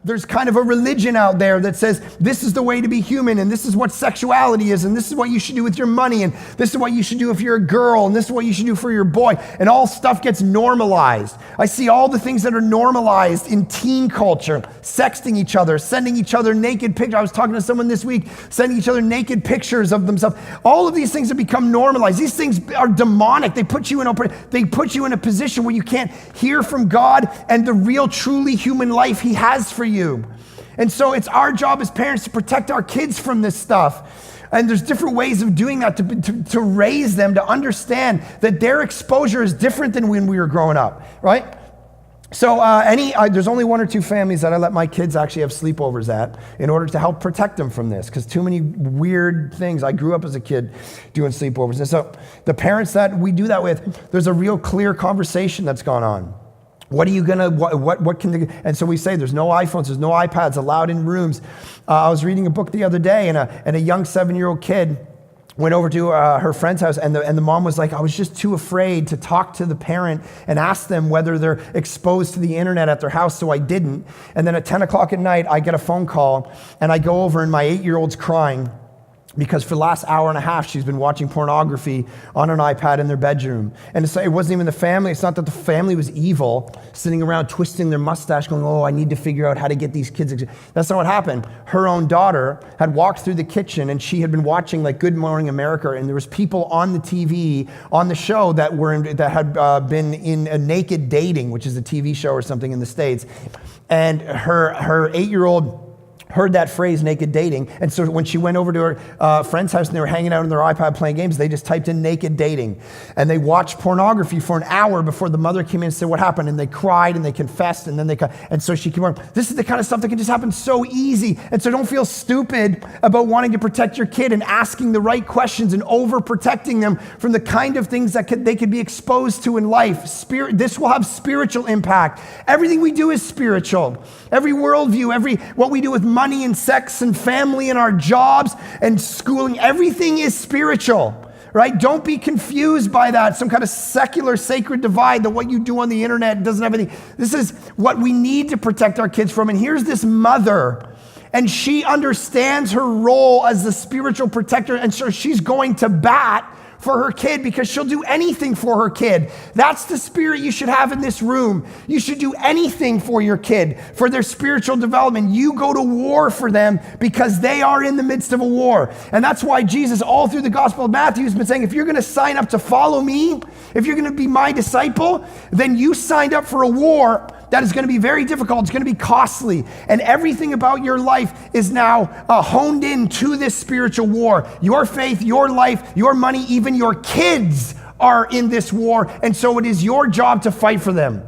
There's kind of a religion out there that says this is the way to be human, and this is what sexuality is, and this is what you should do with your money, and this is what you should do if you're a girl, and this is what you should do for your boy, and all stuff gets normalized. I see all the things that are normalized in teen culture, sexting each other, sending each other naked pictures. I was talking to someone this week, sending each other naked pictures of themselves. All of these things have become normalized. These things are demonic. They put you in a position where you can't hear from God and the real, truly human life He has for you. And so it's our job as parents to protect our kids from this stuff. And there's different ways of doing that to raise them to understand that their exposure is different than when we were growing up, right? So there's only one or two families that I let my kids actually have sleepovers at in order to help protect them from this, because too many weird things. I grew up as a kid doing sleepovers. And so the parents that we do that with, there's a real clear conversation that's gone on. What are you gonna, what can they, and so we say there's no iPhones, there's no iPads allowed in rooms. I was reading a book the other day, and a young 7-year-old kid went over to her friend's house, and the mom was like, I was just too afraid to talk to the parent and ask them whether they're exposed to the internet at their house, so I didn't. And then at 10 o'clock at night, I get a phone call, and I go over, and my 8-year-old's crying, because for the last hour and a half, she's been watching pornography on an iPad in their bedroom. And it wasn't even the family. It's not that the family was evil, sitting around twisting their mustache going, oh, I need to figure out how to get these kids. That's not what happened. Her own daughter had walked through the kitchen, and she had been watching like Good Morning America, and there was people on the TV, on the show that had been in a Naked Dating, which is a TV show or something in the States. And her 8-year-old heard that phrase, naked dating, and so when she went over to her friend's house and they were hanging out on their iPad playing games, they just typed in naked dating, and they watched pornography for an hour before the mother came in and said what happened, and they cried and they confessed, and then and so she came over. This is the kind of stuff that can just happen so easy, and so don't feel stupid about wanting to protect your kid and asking the right questions and overprotecting them from the kind of things that they could be exposed to in life. This will have spiritual impact. Everything we do is spiritual. Every worldview, what we do with money and sex and family and our jobs and schooling, everything is spiritual, right? Don't be confused by that, some kind of secular sacred divide that what you do on the internet doesn't have anything. This is what we need to protect our kids from. And here's this mother, and she understands her role as the spiritual protector, and so she's going to bat for her kid because she'll do anything for her kid. That's the spirit you should have in this room. You should do anything for your kid, for their spiritual development. You go to war for them because they are in the midst of a war. And that's why Jesus, all through the Gospel of Matthew, has been saying, if you're going to sign up to follow me, if you're going to be my disciple, then you signed up for a war that is going to be very difficult. It's going to be costly. And everything about your life is now honed in to this spiritual war. Your faith, your life, your money, even your kids are in this war. And so it is your job to fight for them.